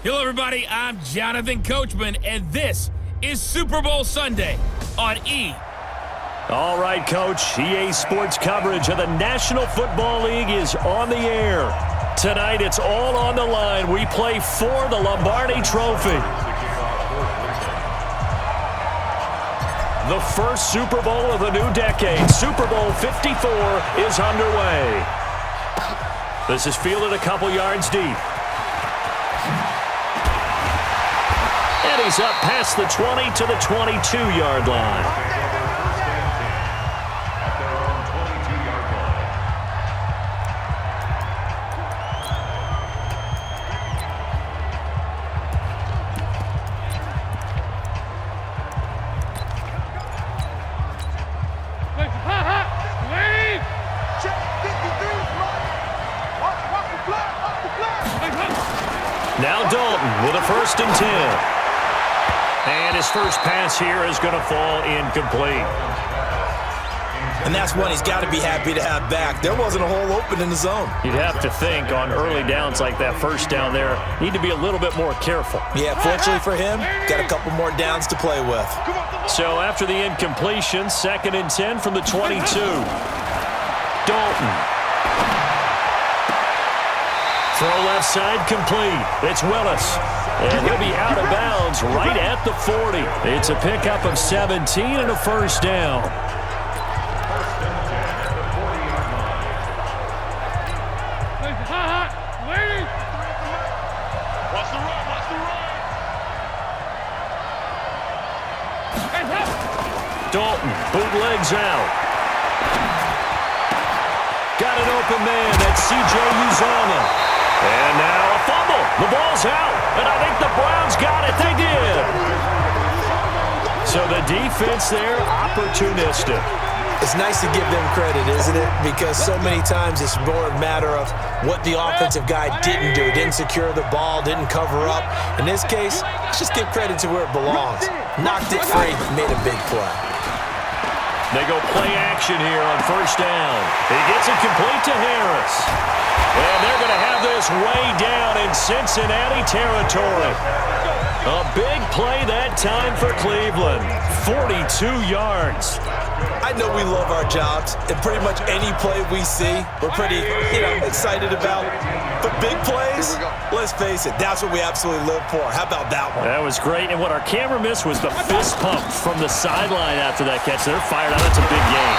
Hello, everybody. I'm Jonathan Coachman, and this is Super Bowl Sunday on E! All right, Coach. EA Sports coverage of the National Football League is on the air. Tonight, it's all on the line. We play for the Lombardi Trophy. The first Super Bowl of the new decade, Super Bowl 54, is underway. This is fielded a couple yards deep. And he's up past the 20 to the 22-yard line. Now Dalton with a 1st and 10. And his first pass here is going to fall incomplete. And that's one he's got to be happy to have back. There wasn't a hole open in the zone. You'd have to think on early downs like that first down there, need to be a little bit more careful. Yeah, fortunately for him, got a couple more downs to play with. So after the incompletion, 2nd and 10 from the 22. Dalton. Throw left side complete. It's Willis. And he'll be out of bounds right at the 40. It's a pickup of 17 and a first down. Dalton bootlegs out. Got an open man. That's C.J. Uzomah. And now a fumble. The ball's out. And I think the Browns got it. They did. So the defense there, opportunistic. It's nice to give them credit, isn't it? Because so many times it's more a matter of what the offensive guy didn't do. Didn't secure the ball, didn't cover up. In this case, let's just give credit to where it belongs. Knocked it free, made a big play. They go play action here on 1st down. He gets it complete to Harris. And they're going to have this way down in Cincinnati territory. A big play that time for Cleveland. 42 yards. I know we love our jobs, and pretty much any play we see, we're pretty, excited about. But big plays, let's face it, that's what we absolutely live for. How about that one? That was great, and what our camera missed was the fist pump from the sideline after that catch. They're fired out. That's a big gain.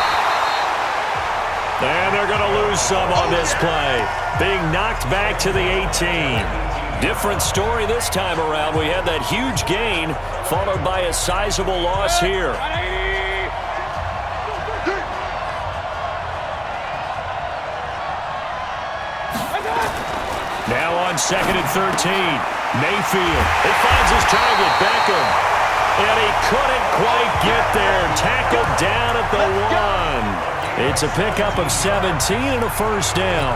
And they're going to lose some on this play. Being knocked back to the 18. Different story this time around. We had that huge gain, followed by a sizable loss here. Now on 2nd and 13. Mayfield. He finds his target, Beckham. And he couldn't quite get there. Tackled down at the 1. It's a pickup of 17 and a first down.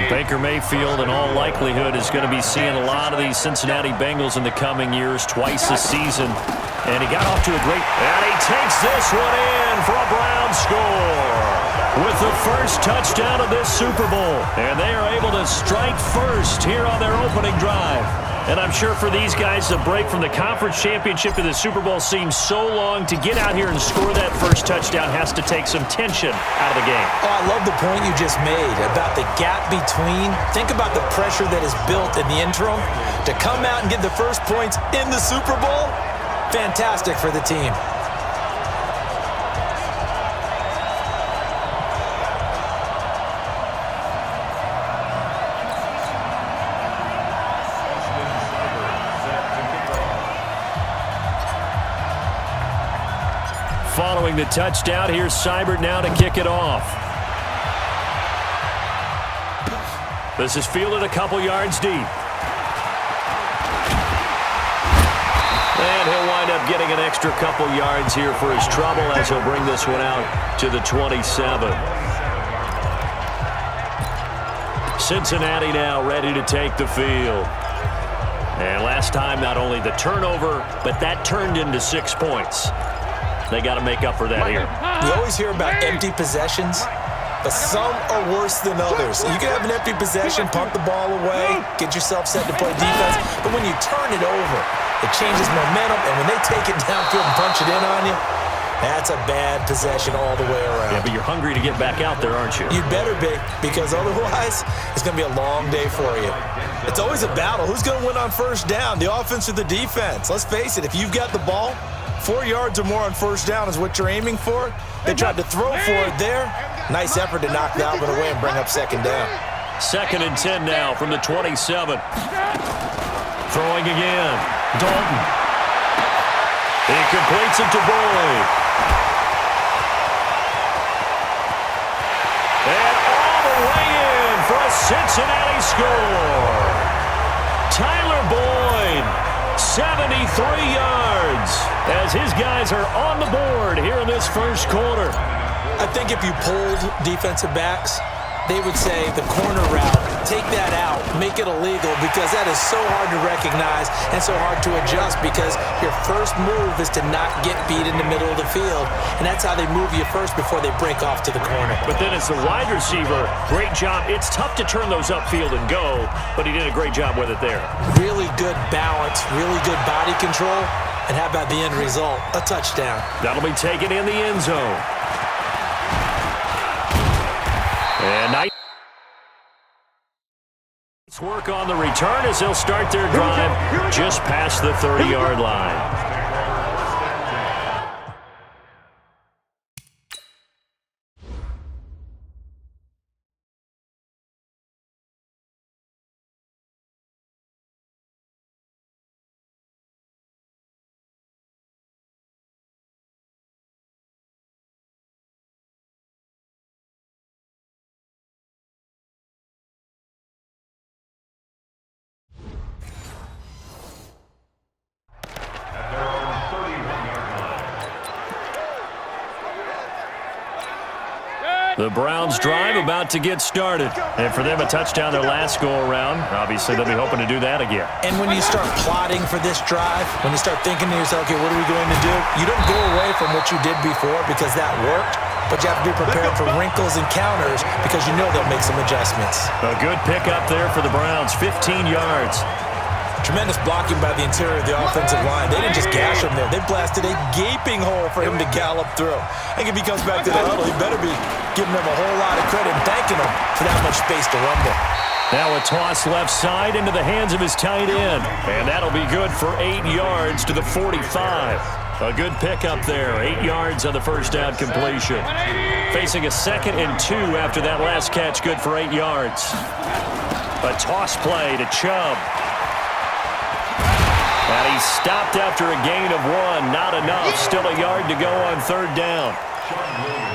Baker Mayfield, in all likelihood, is going to be seeing a lot of these Cincinnati Bengals in the coming years, twice a season. And he got off to a great... And he takes this one in for a Brown score with the first touchdown of this Super Bowl. And they are able to strike first here on their opening drive. And I'm sure for these guys, the break from the conference championship to the Super Bowl seems so long. To get out here and score that first touchdown has to take some tension out of the game. Oh, I love the point you just made about the gap between. Think about the pressure that is built in the interim. To come out and get the first points in the Super Bowl, fantastic for the team. Following the touchdown, here's Seibert now to kick it off. This is fielded a couple yards deep. And he'll wind up getting an extra couple yards here for his trouble as he'll bring this one out to the 27. Cincinnati now ready to take the field. And last time, not only the turnover, but that turned into 6 points. They got to make up for that here. You always hear about empty possessions. but some are worse than others. You can have an empty possession, punt the ball away, get yourself set to play defense, but when you turn it over, it changes momentum, and when they take it downfield and punch it in on you, that's a bad possession all the way around. Yeah, but you're hungry to get back out there, aren't you? You better be, because otherwise it's going to be a long day for you. It's always a battle. Who's going to win on first down, the offense or the defense? Let's face it, if you've got the ball, 4 yards or more on first down is what you're aiming for. They tried to throw for it there. Nice effort to knock that one away and bring up second down. 2nd and 10 now from the 27. Throwing again. Dalton. He completes it to Boyd. And all the way in for a Cincinnati score. Tyler Boyd, 73 yards, as his guys are on the board here in this first quarter. I think if you polled defensive backs, they would say the corner route, take that out, make it illegal, because that is so hard to recognize and so hard to adjust, because your first move is to not get beat in the middle of the field, and that's how they move you first before they break off to the corner. But then as the wide receiver, great job. It's tough to turn those upfield and go, but he did a great job with it there. Really good balance, really good body control, and how about the end result? A touchdown. That'll be taken in the end zone. And nice work on the return as they'll start their drive just past the 30-yard line. The Browns drive about to get started. And for them, a touchdown their last go-around. Obviously, they'll be hoping to do that again. And when you start plotting for this drive, when you start thinking to yourself, okay, what are we going to do? You don't go away from what you did before because that worked, but you have to be prepared for wrinkles and counters because you know they'll make some adjustments. A good pickup there for the Browns, 15 yards. Tremendous blocking by the interior of the offensive line. They didn't just gash him there. They blasted a gaping hole for him to gallop through. I think if he comes back to the huddle, he better be giving them a whole lot of credit and thanking them for that much space to rumble. Now a toss left side into the hands of his tight end. And that'll be good for 8 yards to the 45. A good pickup there. 8 yards on the first down completion. Facing a 2nd and 2 after that last catch. Good for 8 yards. A toss play to Chubb. And he stopped after a gain of 1. Not enough. Still a yard to go on third down.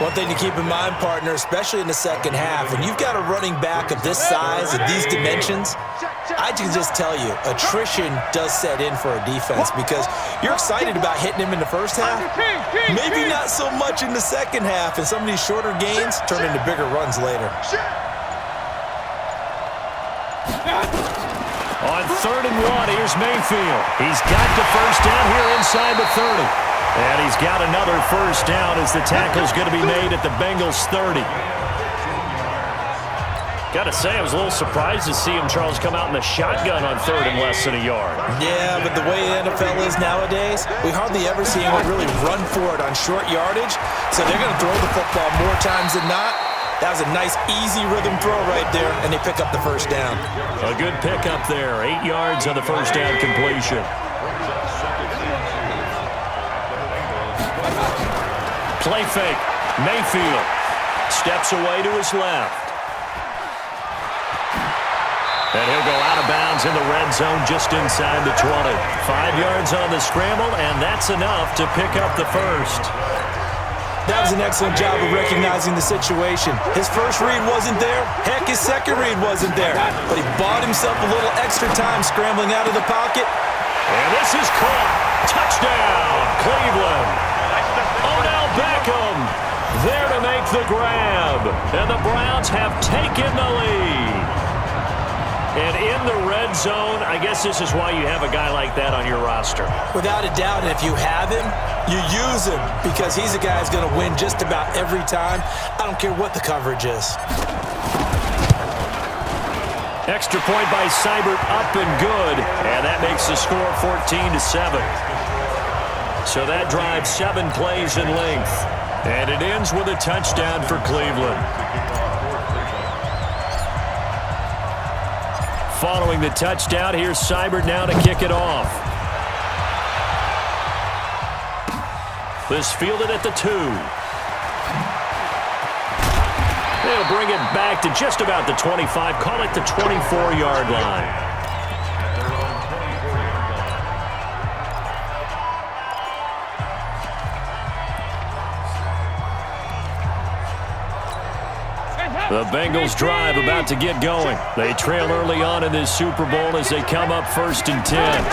One thing to keep in mind, partner, especially in the second half, when you've got a running back of this size and these dimensions, I can just tell you, attrition does set in for a defense because you're excited about hitting him in the first half. Maybe not so much in the second half, and some of these shorter gains turn into bigger runs later. On 3rd and 1, here's Mayfield. He's got the first down here inside the 30. And he's got another first down as the tackle's going to be made at the Bengals' 30. Got to say, I was a little surprised to see him, Charles, come out in the shotgun on 3rd and less than a yard. Yeah, but the way the NFL is nowadays, we hardly ever see anyone really run for it on short yardage. So they're going to throw the football more times than not. That was a nice, easy rhythm throw right there, and they pick up the first down. A good pickup there. 8 yards on the first down completion. Play fake. Mayfield steps away to his left. And he'll go out of bounds in the red zone just inside the 20. 5 yards on the scramble, and that's enough to pick up the first. That was an excellent job of recognizing the situation. His first read wasn't there. Heck, his second read wasn't there. But he bought himself a little extra time scrambling out of the pocket. And this is caught. Touchdown, Cleveland. Odell Beckham there to make the grab. And the Browns have taken the lead. And in the red zone, I guess this is why you have a guy like that on your roster. Without a doubt, and if you have him, you use him because he's a guy who's going to win just about every time. I don't care what the coverage is. Extra point by Seibert, up and good. And that makes the score 14-7. So that drives 7 plays in length. And it ends with a touchdown for Cleveland. Following the touchdown, here's Seibert now to kick it off. This fielded at the 2. They'll bring it back to just about the 25, call it the 24-yard line. The Bengals drive about to get going. They trail early on in this Super Bowl as they come up 1st and 10.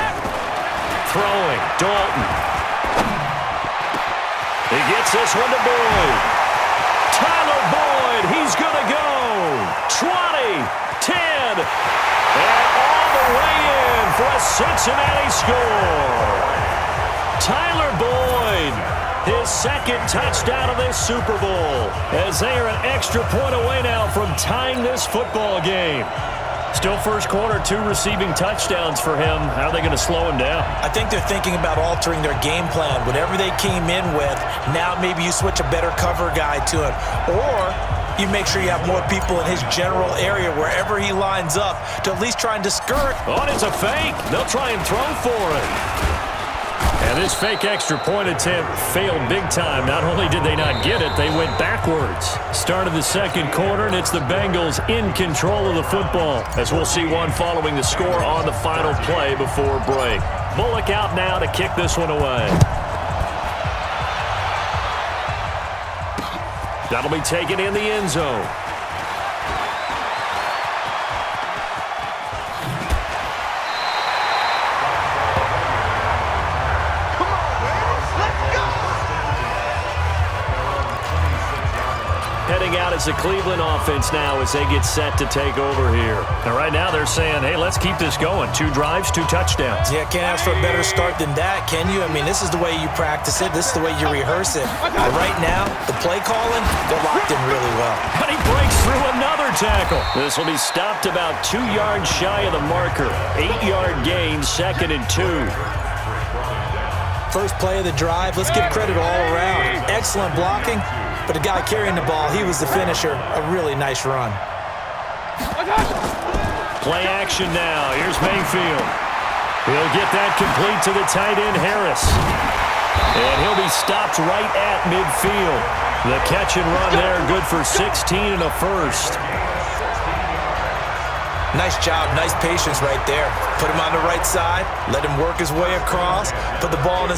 Throwing, Dalton. He gets this one to Boyd. Tyler Boyd, he's going to go. 20, 10, and all the way in for a Cincinnati score. Tyler Boyd. His second touchdown of this Super Bowl, as they are an extra point away now from tying this football game. Still first quarter, 2 receiving touchdowns for him. How are they going to slow him down? I think they're thinking about altering their game plan. Whatever they came in with, now maybe you switch a better cover guy to him. Or you make sure you have more people in his general area wherever he lines up to at least try and discourage. Oh, and it's a fake. They'll try and throw for it. And this fake extra point attempt failed big time. Not only did they not get it, they went backwards. Start of the second quarter, and it's the Bengals in control of the football, as we'll see one following the score on the final play before break. Bullock out now to kick this one away. That'll be taken in the end zone. Heading out as the Cleveland offense now as they get set to take over here. And right now they're saying, hey, let's keep this going. 2 drives, 2 touchdowns. Yeah, can't ask for a better start than that, can you? I mean, this is the way you practice it. This is the way you rehearse it. But right now, the play calling, they're locked in really well. And he breaks through another tackle. This will be stopped about 2 yards shy of the marker. 8-yard gain, 2nd and 2. First play of the drive, let's give credit all around. Excellent blocking. But the guy carrying the ball, he was the finisher. A really nice run. Play action now. Here's Mayfield. He'll get that complete to the tight end, Harris. And he'll be stopped right at midfield. The catch and run there, good for 16 and a first. Nice job, nice patience right there. Put him on the right side, let him work his way across, put the ball in his